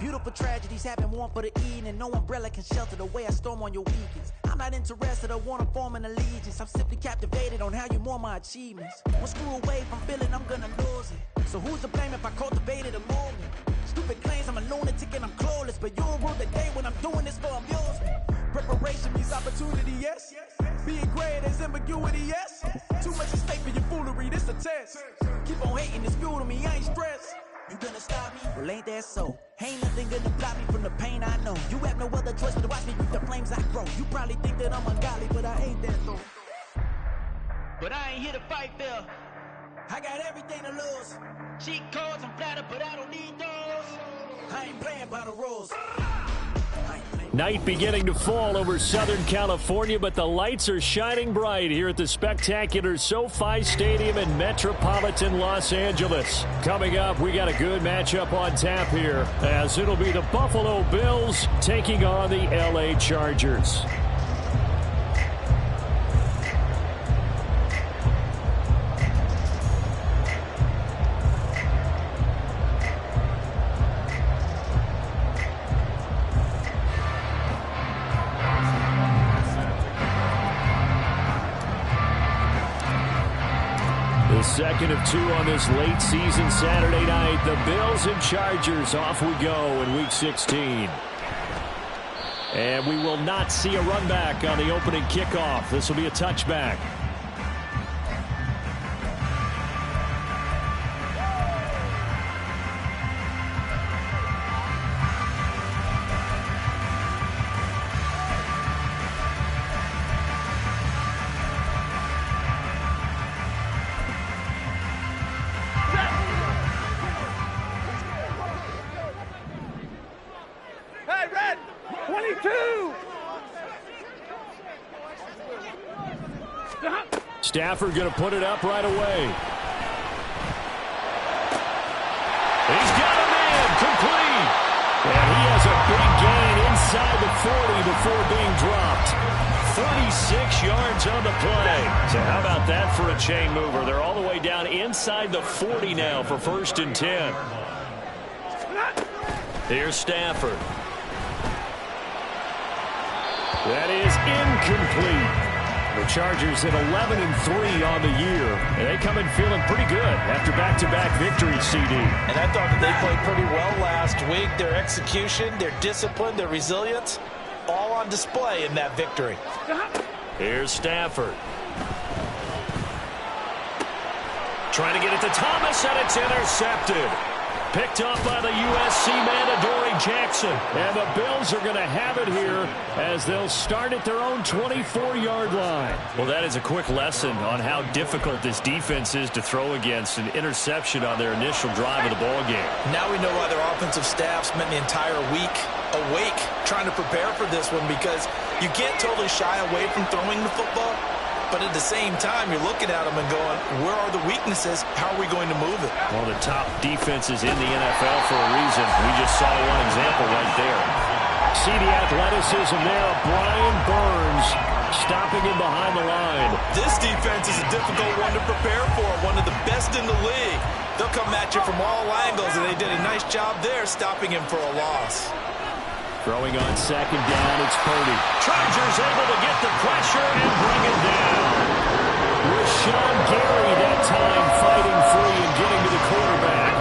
Beautiful tragedies happen, one for the evening. No umbrella can shelter the way I storm on your weekends. I'm not interested, I wanna form an allegiance. I'm simply captivated on how you more my achievements. One screw away from feeling I'm gonna lose it. So who's to blame if I cultivated a movement? Stupid claims I'm a lunatic and I'm clueless, but you'll rule the day when I'm doing this for amusement. Preparation means opportunity, yes. Being great, there's ambiguity, yes. Too much at stake for your foolery, this a test. Keep on hating, it's fuel to me, I ain't stressed. You gonna stop me? Well, ain't that so? Ain't nothing gonna block me from the pain I know. You have no other choice but to watch me reap the flames I grow. You probably think that I'm ungodly, but I ain't that though. But I ain't here to fight fair. I got everything to lose. Cheat codes, I'm flattered, but I don't need those. I ain't playing by the rules. Night beginning to fall over Southern California, but the lights are shining bright here at the spectacular SoFi Stadium in metropolitan Los Angeles. Coming up, we got a good matchup on tap here, as it'll be the Buffalo Bills taking on the LA Chargers. Second of two on this late season Saturday night. The Bills and Chargers, off we go in Week 16. And we will not see a run back on the opening kickoff. This will be a touchback. Stafford going to put it up right away. He's got him in, complete. And he has a big gain inside the 40 before being dropped. 36 yards on the play. So how about that for a chain mover? They're all the way down inside the 40 now for 1st and 10. Here's Stafford. That is incomplete. The Chargers at 11-3 on the year, and they come in feeling pretty good after back-to-back victories, CD. And I thought that they played pretty well last week. Their execution, their discipline, their resilience, all on display in that victory. Here's Stafford. Trying to get it to Thomas, and it's intercepted. Picked up by the USC man, Adoree Jackson. And the Bills are going to have it here as they'll start at their own 24-yard line. Well, that is a quick lesson on how difficult this defense is to throw against. An interception on their initial drive of the ballgame. Now we know why their offensive staff spent the entire week awake trying to prepare for this one, because you can't totally shy away from throwing the football. But at the same time, you're looking at them and going, where are the weaknesses? How are we going to move it? Well, the top defenses in the NFL for a reason. We just saw one example right there. See the athleticism there of Brian Burns stopping him behind the line. This defense is a difficult one to prepare for, one of the best in the league. They'll come at you from all angles, and they did a nice job there stopping him for a loss. Throwing on 2nd down, it's Purdy. Chargers able to get the pressure and bring it down. Rashawn Gary that time fighting free and getting to the quarterback.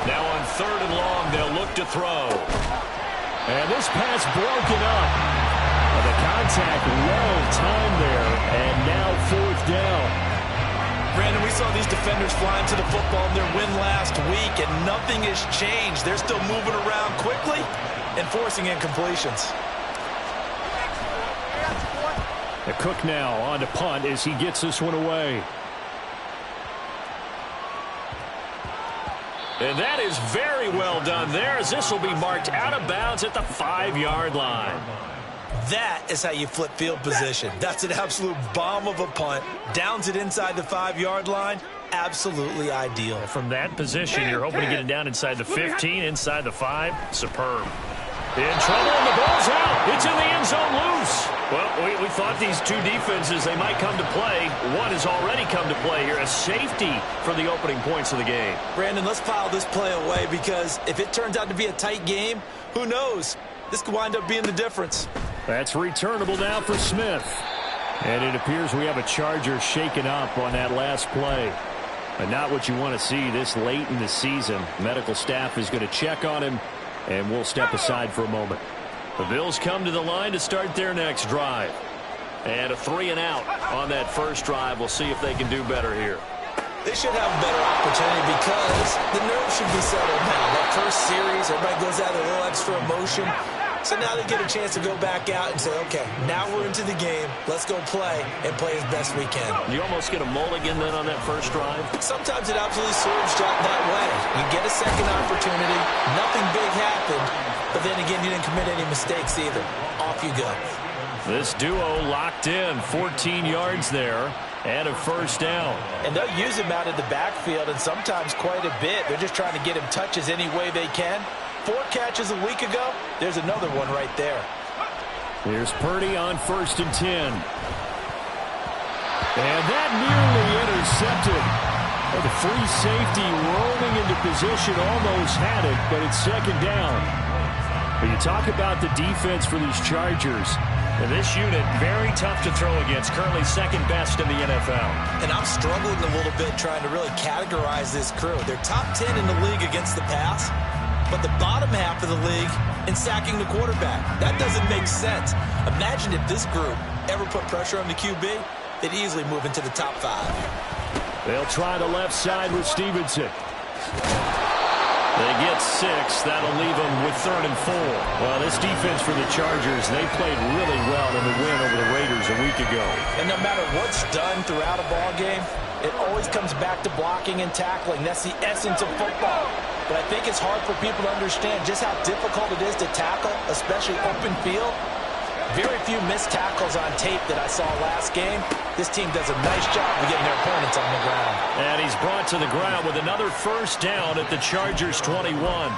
Now on 3rd and long, they'll look to throw. And this pass broken up. The contact well timed there, and now 4th down. Brandon, we saw these defenders flying to the football in their win last week, and nothing has changed. They're still moving around quickly and forcing incompletions. The Cook now on to punt as he gets this one away. And that is very well done there, as this will be marked out of bounds at the 5-yard line. That is how you flip field position. That's an absolute bomb of a punt. Downs it inside the 5-yard line. absolutely ideal. From that position, you're hoping to get it down inside the 15, inside the 5. Superb. In trouble, and the ball's out. It's in the end zone loose. Well, we thought these two defenses, they might come to play. One has already come to play here, a safety for the opening points of the game. Brandon, let's file this play away because if it turns out to be a tight game, who knows? This could wind up being the difference. That's returnable now for Smith. And it appears we have a Charger shaken up on that last play. And not what you want to see this late in the season. Medical staff is going to check on him, and we'll step aside for a moment. The Bills come to the line to start their next drive. And a 3-and-out on that first drive. We'll see if they can do better here. They should have a better opportunity because the nerves should be settled now. That first series, everybody goes out with a little extra emotion. So now they get a chance to go back out and say, okay, now we're into the game. Let's go play and play as best we can. You almost get a mulligan then on that first drive? Sometimes it absolutely serves that way. You get a second opportunity. Nothing big happened. But then again, you didn't commit any mistakes either. Off you go. This duo locked in. 14 yards there and a first down. And they'll use him out in the backfield and sometimes quite a bit. They're just trying to get him touches any way they can. 4 catches a week ago. There's another one right there. Here's Purdy on 1st and 10. And that nearly intercepted. Oh, the free safety rolling into position almost had it, but it's second down. But you talk about the defense for these Chargers. And this unit, very tough to throw against. Currently second best in the NFL. And I'm struggling a little bit trying to really categorize this crew. They're top 10 in the league against the pass, but the bottom half of the league in sacking the quarterback. That doesn't make sense. Imagine if this group ever put pressure on the QB, they'd easily move into the top 5. They'll try the left side with Stevenson. They get 6. That'll leave them with 3rd and 4. Well, this defense for the Chargers, they played really well in the win over the Raiders a week ago. And no matter what's done throughout a ball game, it always comes back to blocking and tackling. That's the essence of football. But I think it's hard for people to understand just how difficult it is to tackle, especially open field. Very few missed tackles on tape that I saw last game. This team does a nice job of getting their opponents on the ground. And he's brought to the ground with another first down at the Chargers 21.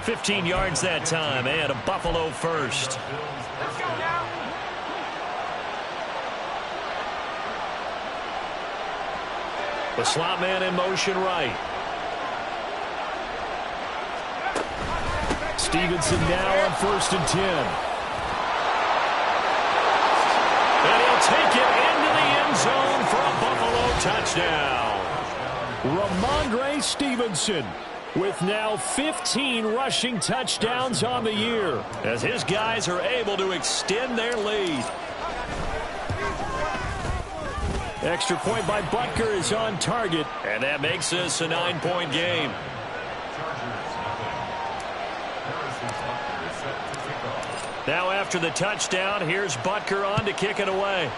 15 yards that time, and a Buffalo first. Let's go now. The slot man in motion right. Stevenson now on 1st and 10. And he'll take it into the end zone for a Buffalo touchdown. Ramondre Stevenson with now 15 rushing touchdowns on the year as his guys are able to extend their lead. Extra point by Butker is on target, and that makes this a 9-point game. Now after the touchdown, here's Butker on to kick it away.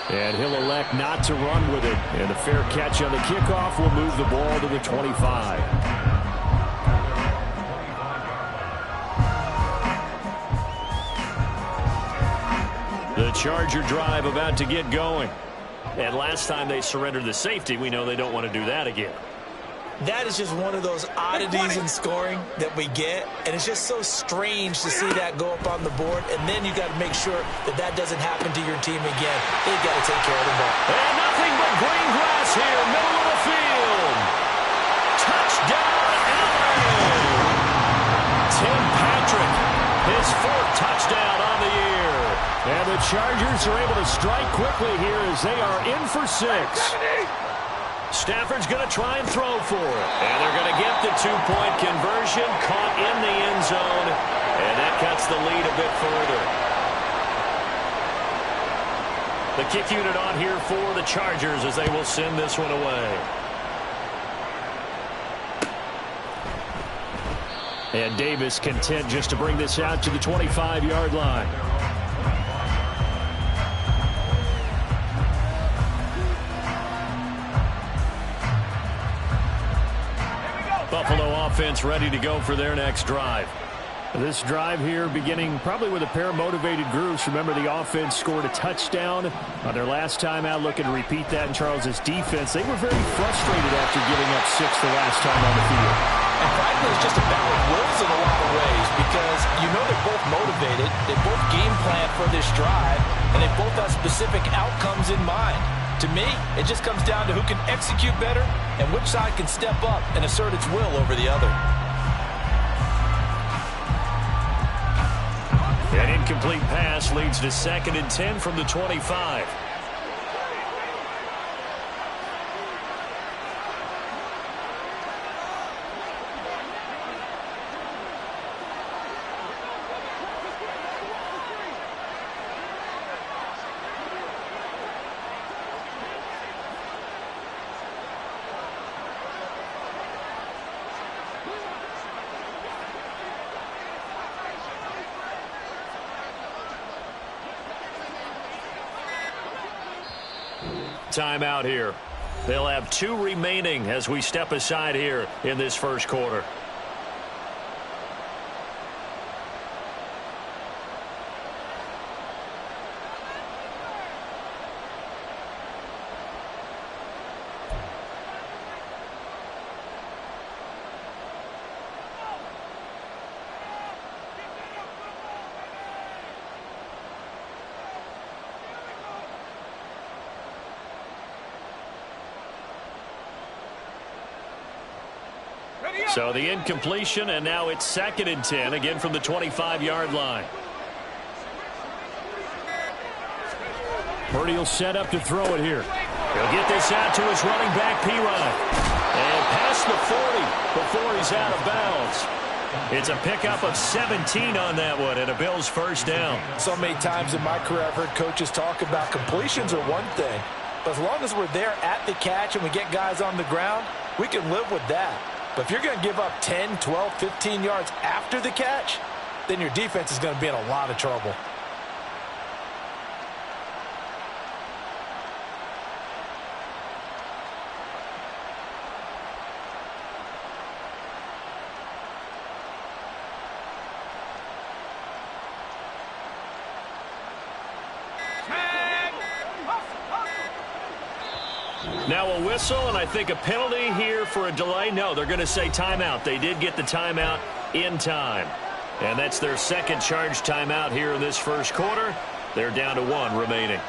And he'll elect not to run with it. And a fair catch on the kickoff will move the ball to the 25. The Charger drive about to get going. And last time they surrendered the safety, we know they don't want to do that again. That is just one of those oddities in scoring that we get, and it's just so strange to see that go up on the board, and then you got to make sure that that doesn't happen to your team again. They've got to take care of the ball. And nothing but green grass here, middle of the field. Touchdown, Allen! Tim Patrick, his 4th touchdown on the year. And the Chargers are able to strike quickly here as they are in for 6. Stafford's going to try and throw for it. And they're going to get the 2-point conversion, caught in the end zone, and that cuts the lead a bit further. The kick unit on here for the Chargers as they will send this one away. And Davis content just to bring this out to the 25-yard line. Buffalo offense ready to go for their next drive. This drive here beginning probably with a pair of motivated groups. Remember, the offense scored a touchdown on their last time out, looking to repeat that in Charles' defense. They were very frustrated after giving up 6 the last time on the field. And frankly, it's just a battle of wills in a lot of ways because you know they're both motivated, they both game plan for this drive, and they both have specific outcomes in mind. To me, it just comes down to who can execute better and which side can step up and assert its will over the other. An incomplete pass leads to 2nd and 10 from the 25. Timeout here. They'll have 2 remaining as we step aside here in this first quarter. So the incompletion, and now it's 2nd and 10, again from the 25-yard line. Purdy will set up to throw it here. He'll get this out to his running back, Pirine. And past the 40 before he's out of bounds. It's a pickup of 17 on that one, and a Bills first down. So many times in my career I've heard coaches talk about completions are one thing, but as long as we're there at the catch and we get guys on the ground, we can live with that. But if you're going to give up 10, 12, 15 yards after the catch, then your defense is going to be in a lot of trouble. Now a whistle, and I think a penalty here for a delay. No, they're going to say timeout. They did get the timeout in time. And that's their second charge timeout here in this first quarter. They're down to 1 remaining.